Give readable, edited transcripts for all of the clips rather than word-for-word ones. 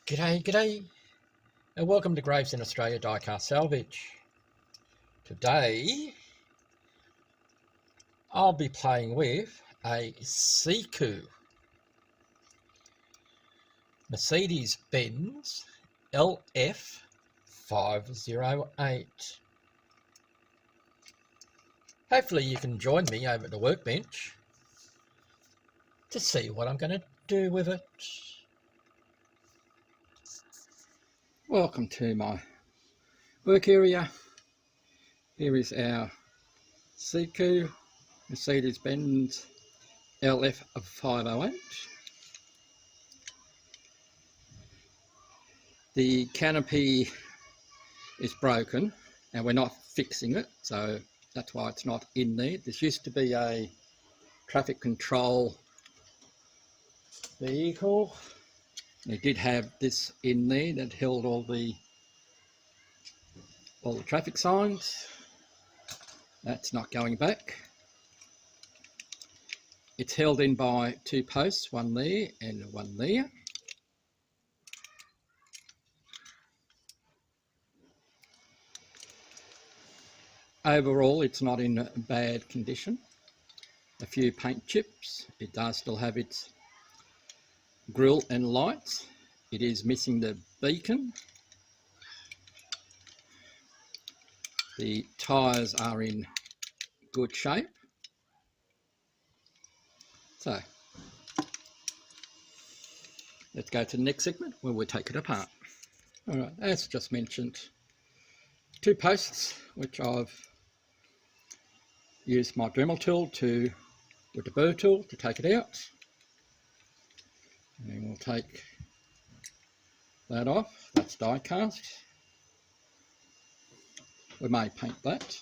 G'day, and welcome to Graves in Australia Diecast Salvage. Today, I'll be playing with a Siku Mercedes-Benz LF508. Hopefully you can join me over at the workbench to see what I'm going to do with it. Welcome to my work area. Here is our Siku Mercedes-Benz LF508. The canopy is broken and we're not fixing it, so that's why it's not in there. This used to be a traffic control vehicle. It did have this in there that held all the traffic signs. That's not going back. It's held in by two posts, one there and one there. Overall, it's not in bad condition. A few paint chips. It does still have its grille and lights. It is missing the beacon. The tyres are in good shape. So let's go to the next segment where we'll take it apart. Alright, as just mentioned, two posts which I've used my Dremel tool with the burr tool to take it out. And we'll take that off. That's die cast. We may paint that.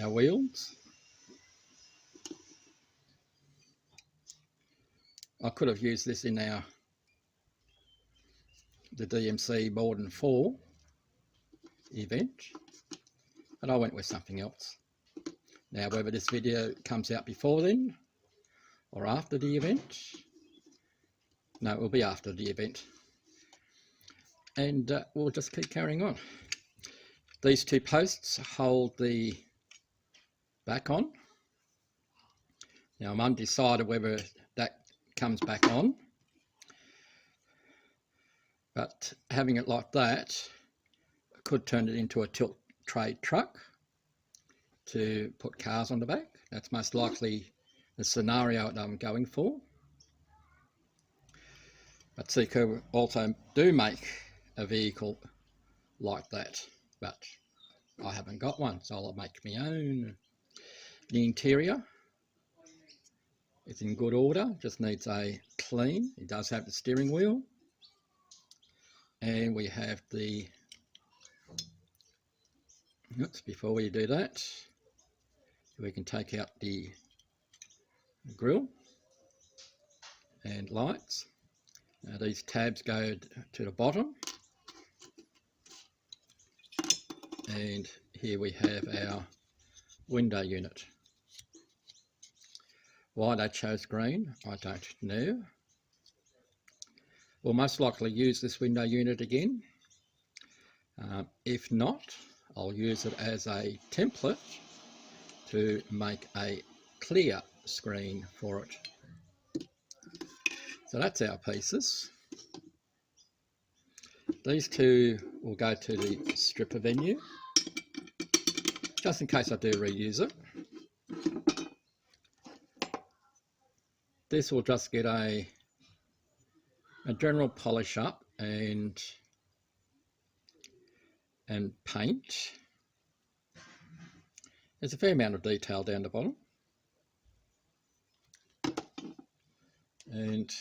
Our wheels. I could have used this in the DMC more than 4 event, but I went with something else. Now, whether this video comes out before then or after the event, no, it will be after the event, and we'll just keep carrying on. These two posts hold the back on. Now, I'm undecided whether that comes back on, but having it like that, I could turn it into a tilt trade truck to put cars on the back. That's most likely the scenario that I'm going for. But Siku also do make a vehicle like that, but I haven't got one, so I'll make my own. The interior is in good order, just needs a clean. It does have the steering wheel, and we have the, before we do that, we can take out the grille and lights. Now these tabs go to the bottom, and here we have our window unit. Why they chose green, I don't know. We'll most likely use this window unit again. If not, I'll use it as a template to make a clear screen for it. So that's our pieces. These two will go to the stripper venue, just in case I do reuse it. This will just get a general polish up and paint. There's a fair amount of detail down the bottom, and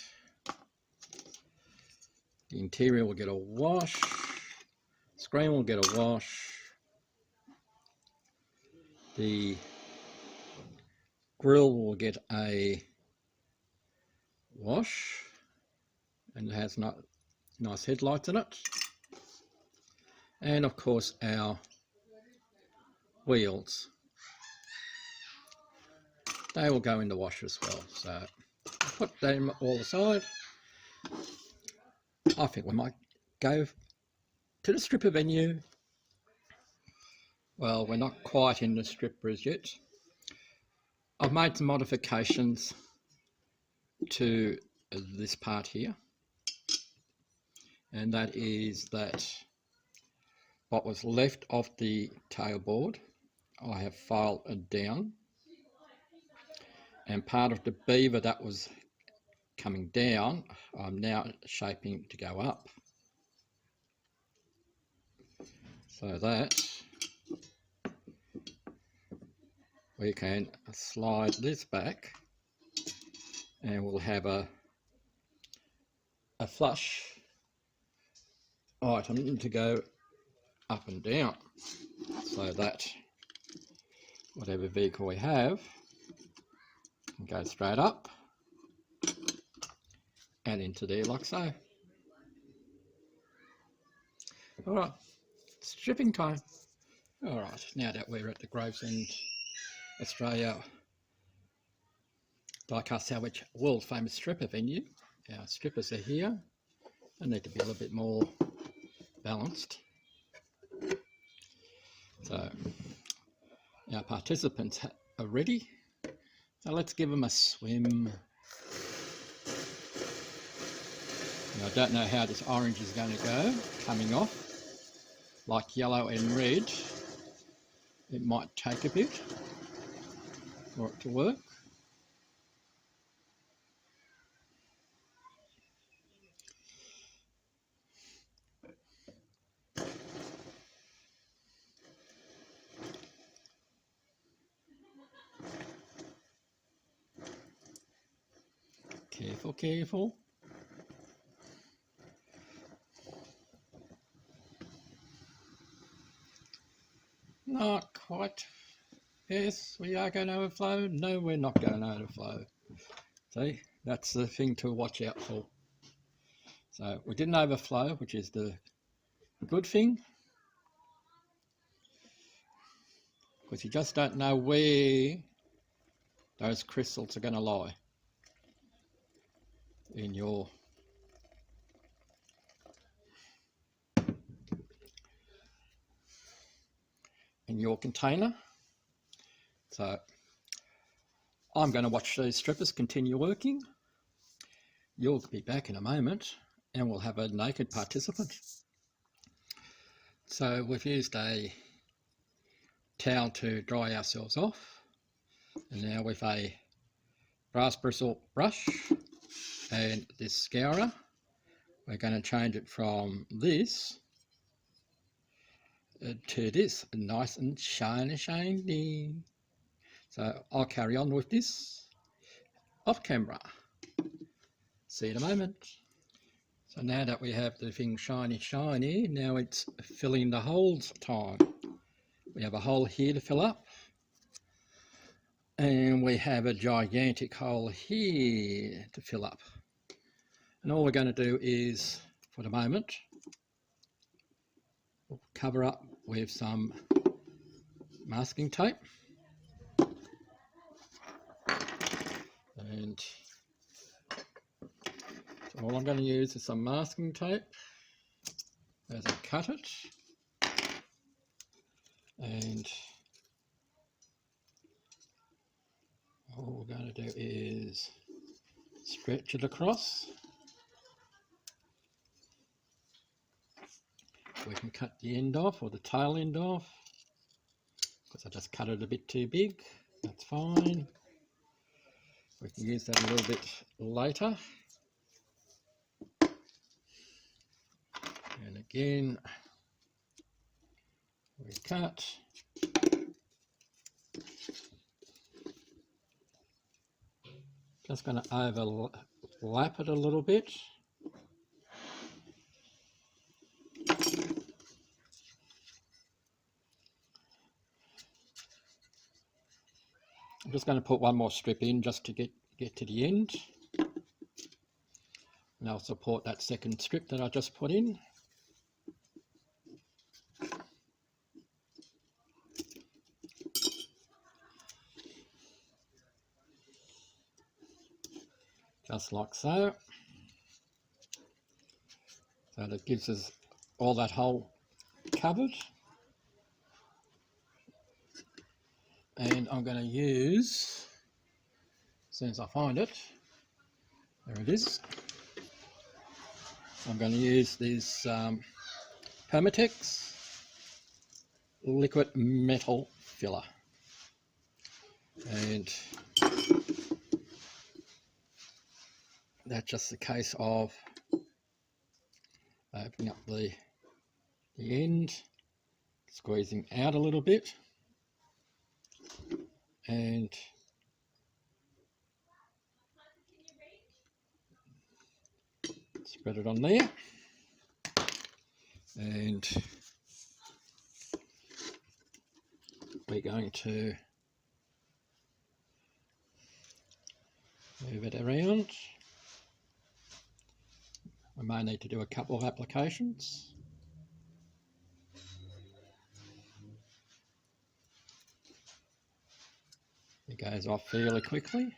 the interior will get a wash, screen will get a wash, the grille will get a wash, and it has nice headlights in it, and of course our wheels, they will go in the wash as well. So put them all aside. I think we might go to the stripper venue. Well, we're not quite in the strippers yet. I've made some modifications to this part here, and that is that what was left of the tailboard I have filed down, and part of the beaver that was coming down I'm now shaping to go up, so that we can slide this back and we'll have a flush item to go up and down, so that whatever vehicle we have can go straight up and into there like so. Alright, stripping time. Alright, now that we're at the Gravesend Australia Diecast Salvage world famous stripper venue, our strippers are here. They need to be a little bit more balanced. So our participants are ready, so let's give them a swim. Now, I don't know how this orange is going to go coming off, like yellow and red. It might take a bit for it to work. Careful, careful. Not quite. Yes, we are going to overflow. No, we're not going to overflow. See, that's the thing to watch out for. So we didn't overflow, which is the good thing, because you just don't know where those crystals are going to lie in your container. So I'm going to watch these strippers continue working. You'll be back in a moment and we'll have a naked participant. So we've used a towel to dry ourselves off, and now with a brass bristle brush and this scourer, we're going to change it from this to this, nice and shiny. So I'll carry on with this off camera. See you in a moment. So now that we have the thing shiny, now it's filling the holes time. We have a hole here to fill up, and we have a gigantic hole here to fill up. And all we're going to do is, for the moment, we'll cover up with some masking tape. And so all I'm going to use is some masking tape as I cut it. And all we're going to do is stretch it across. We can cut the end off, or the tail end off, because I just cut it a bit too big. That's fine. We can use that a little bit later. And again, we cut. Just going to overlap it a little bit. I'm just going to put one more strip in just to get to the end. And I'll support that second strip that I just put in. just like so. So that gives us all that hole covered. And I'm going to use, as soon as I find it, there it is, I'm going to use this Permatex liquid metal filler. And that's just a case of opening up the end, squeezing out a little bit, and spread it on there. And we're going to move it around. We may need to do a couple of applications. It goes off fairly quickly.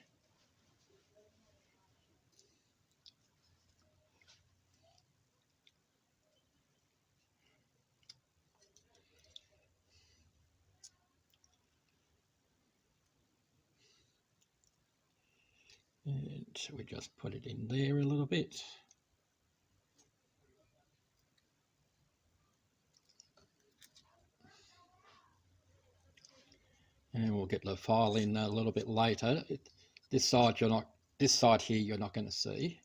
And we just put it in there a little bit. And we'll get the file in a little bit later. This side here you're not going to see,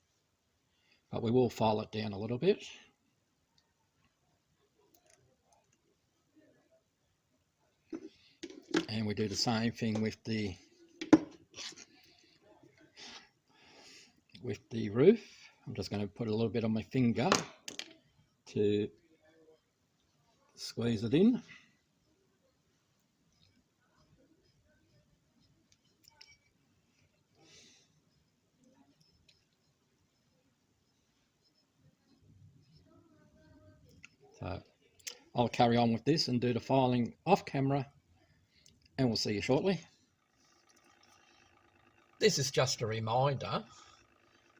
but we will file it down a little bit. And we do the same thing with the roof. I'm just going to put a little bit on my finger to squeeze it in. So I'll carry on with this and do the filing off camera, and we'll see you shortly. This is just a reminder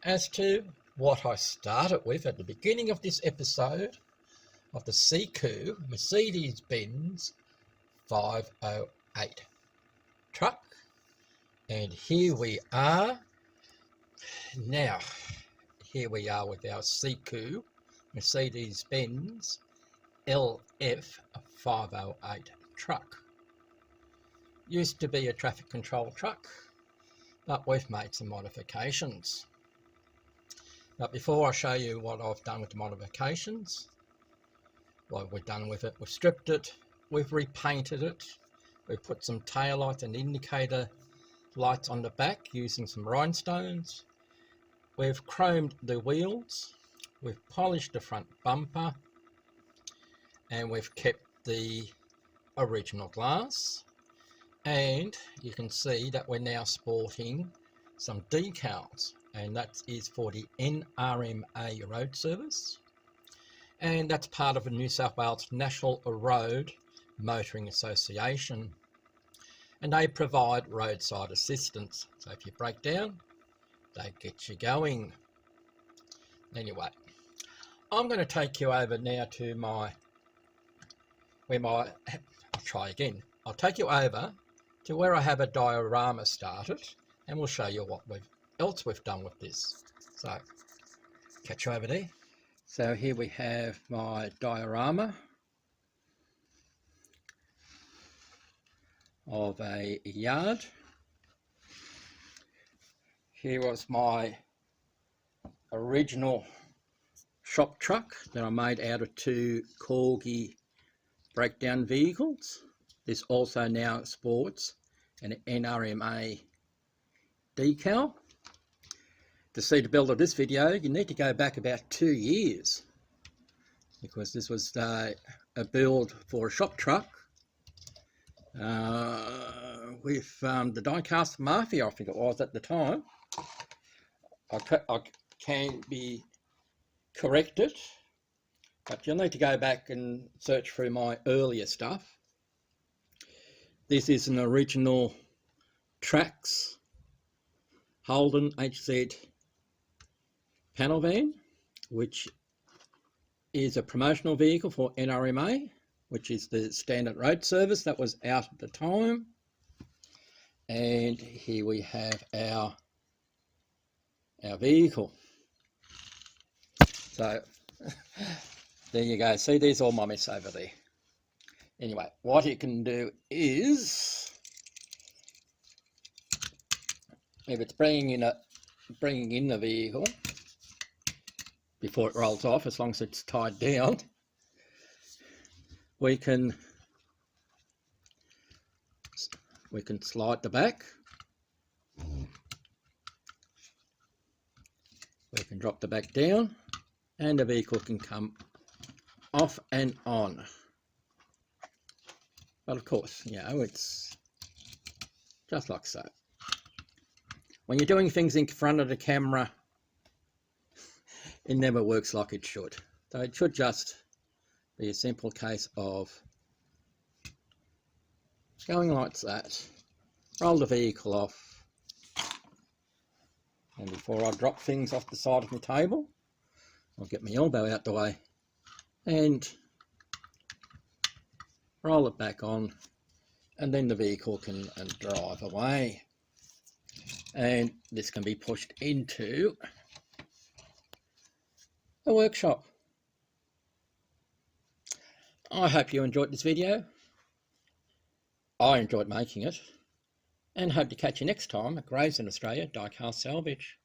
as to what I started with at the beginning of this episode of the Siku Mercedes-Benz 508 truck. And here we are. Now, here we are with our Siku Mercedes-Benz LF508 truck. Used to be a traffic control truck, but we've made some modifications. But before I show you what I've done with the modifications, what we've done with it, we've stripped it, we've repainted it, we've put some tail lights and indicator lights on the back using some rhinestones, we've chromed the wheels, we've polished the front bumper, and we've kept the original glass. And you can see that we're now sporting some decals, and that is for the NRMA road service, and that's part of the New South Wales National Road Motoring Association, and they provide roadside assistance. So if you break down, they get you going. Anyway, I'm going to take you over now to I'll take you over to where I have a diorama started, and we'll show you what else we've done with this. So catch you over there. So here we have my diorama of a yard. Here was my original shop truck that I made out of two Corgi breakdown vehicles. This also now sports an NRMA decal. To see the build of this video, you need to go back about 2 years, because this was a build for a shop truck with the Diecast Mafia, I think it was at the time. I can be corrected, but you'll need to go back and search through my earlier stuff. This is an original Trax Holden HZ panel van, which is a promotional vehicle for NRMA, which is the standard road service that was out at the time. And here we have our vehicle. So there you go. See, there's all my mess over there. Anyway, what you can do is, if it's bringing in the vehicle before it rolls off, as long as it's tied down, we can slide the back. We can drop the back down, and the vehicle can come off and on. But of course, you know, it's just like so. When you're doing things in front of the camera, it never works like it should. So it should just be a simple case of going like that, roll the vehicle off, and before I drop things off the side of my table, I'll get my elbow out the way and roll it back on, and then the vehicle can drive away. And this can be pushed into a workshop. I hope you enjoyed this video. I enjoyed making it, and hope to catch you next time at Graves in Australia Diecast Salvage.